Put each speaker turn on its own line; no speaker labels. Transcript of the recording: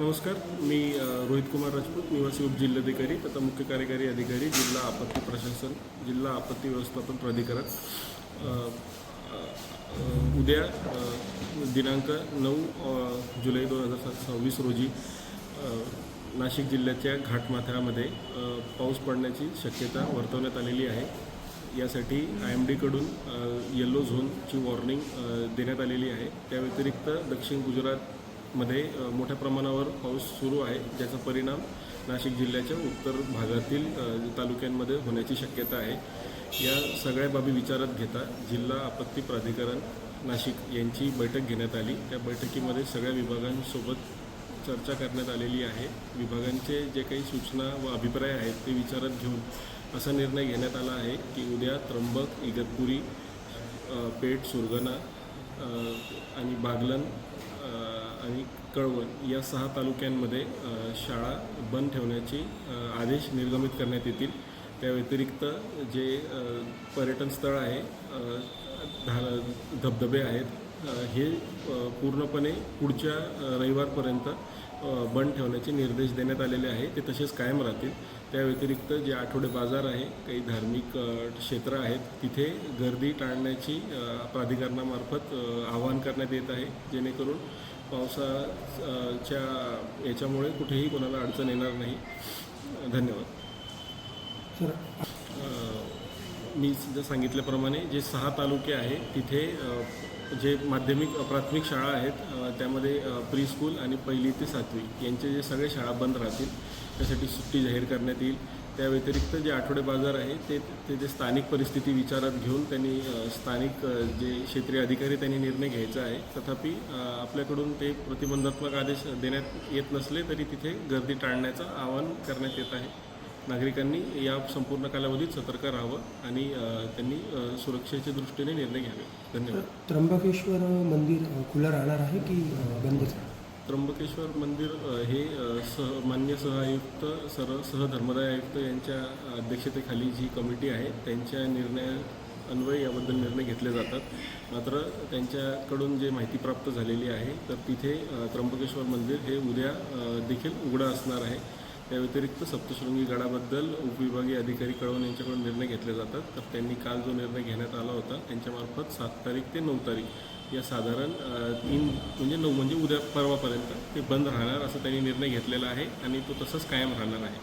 नमस्कार. मी रोहित कुमार राजपूत, निवासी उपजिल्हाधिकारी तथा मुख्य कार्यकारी अधिकारी, जिल्हा आपत्ती प्रशासन, जिल्हा आपत्ती व्यवस्थापन प्राधिकरण. उद्या दिनांक 9 जुलै 2026 रोजी नाशिक जिल्ह्याच्या घाटमाथ्यामध्ये पाऊस पडण्याची शक्यता वर्तवण्यात आलेली आहे. यासाठी IMDकडून येलो झोनची वॉर्निंग देण्यात आलेली आहे. त्या व्यतिरिक्त दक्षिण गुजरातमध्ये मोठ्या प्रमाणावर पाऊस सुरू आहे, ज्याचा परिणाम नाशिक जिल्ह्याच्या उत्तर भागातील तालुक्यांमध्ये होण्याची शक्यता आहे. या सगळ्या बाबी विचारात घेता जिल्हा आपत्ती प्राधिकरण नाशिक यांची बैठक घेण्यात आली. त्या बैठकीमध्ये सगळ्या विभागांसोबत चर्चा करण्यात आलेली आहे. विभागांचे जे काही सूचना व अभिप्राय आहेत ते विचारात घेऊन असा निर्णय घेण्यात आला आहे की उद्या त्र्यंबक, इगतपुरी, पेठ, सुरगाणा आणि बागलन आणि कळवण या 6 तालुक्यांमध्ये शाळा बंद ठेवण्याचे आदेश निर्गमित करण्यात येतील. त्या व्यतिरिक्त जे पर्यटन स्थळ आहे, धबधबे आहेत, हे पूर्णपणे पुढच्या रविवारपर्यंत बंद ठेवण्याचे निर्देश देण्यात आलेले आहे. ते तसेच कायम राहतील. त्या व्यतिरिक्त जे आठवडे बाजार आहे, काही धार्मिक क्षेत्र आहेत, तिथे गर्दी टाळण्याची प्राधिकरणामार्फत आवाहन करण्यात येत आहे, जेणेकरून पावसाच्या याच्यामुळे कुठेही कोणाला अडचण येणार नाही. धन्यवाद. मी सांगितल्याप्रमाणे जे 6 तालुके आहे तिथे जे प्राथमिक शाळा आहेत, त्यामध्ये प्री स्कूल आणि 1ली ते 7वी यांचे जे सगळे शाळा बंद राहतील, त्यासाठी सुट्टी जाहीर करण्यात येईल. त्या व्यतिरिक्त जे आठवडे बाजार आहे ते स्थानिक परिस्थिती विचारात घेऊन त्यांनी स्थानिक जे क्षेत्रीय अधिकारी त्यांनी निर्णय घ्यायचा आहे. तथापि आपल्याकडून ते प्रतिबंधात्मक आदेश देण्यात येत नसले तरी तिथे गर्दी टाळण्याचं आवाहन करण्यात येत आहे. नागरिकांनी या संपूर्ण कालावधीत सतर्क राहावं आणि त्यांनी सुरक्षेच्या दृष्टीने निर्णय घ्यावे. धन्यवाद.
त्र्यंबकेश्वर मंदिर खुलं राहणार आहे की बंदच?
त्र्यंबकेश्वर मंदिर हे मान्य सहआयुक्त सहधर्मदाय आयुक्त यांच्या अध्यक्षतेखाली जी कमिटी आहे त्यांच्या अन्वये याबद्दल निर्णय घेतले जातात. मात्र त्यांच्याकडून जे माहिती प्राप्त झालेली आहे तर तिथे त्र्यंबकेश्वर मंदिर हे उद्या देखील उघडं असणार आहे. त्या व्यतिरिक्त सप्तशृंगी गडाबद्दल उपविभागीय अधिकारी कळवण यांच्याकडून निर्णय घेतले जातात. तर त्यांनी काल जो निर्णय घेण्यात आला होता त्यांच्यामार्फत 7 तारीख ते 9 तारीख या साधारण 9 म्हणजे उद्या परवापर्यंत ते बंद राहणार असं त्यांनी निर्णय घेतलेला आहे आणि तो तसंच कायम राहणार आहे.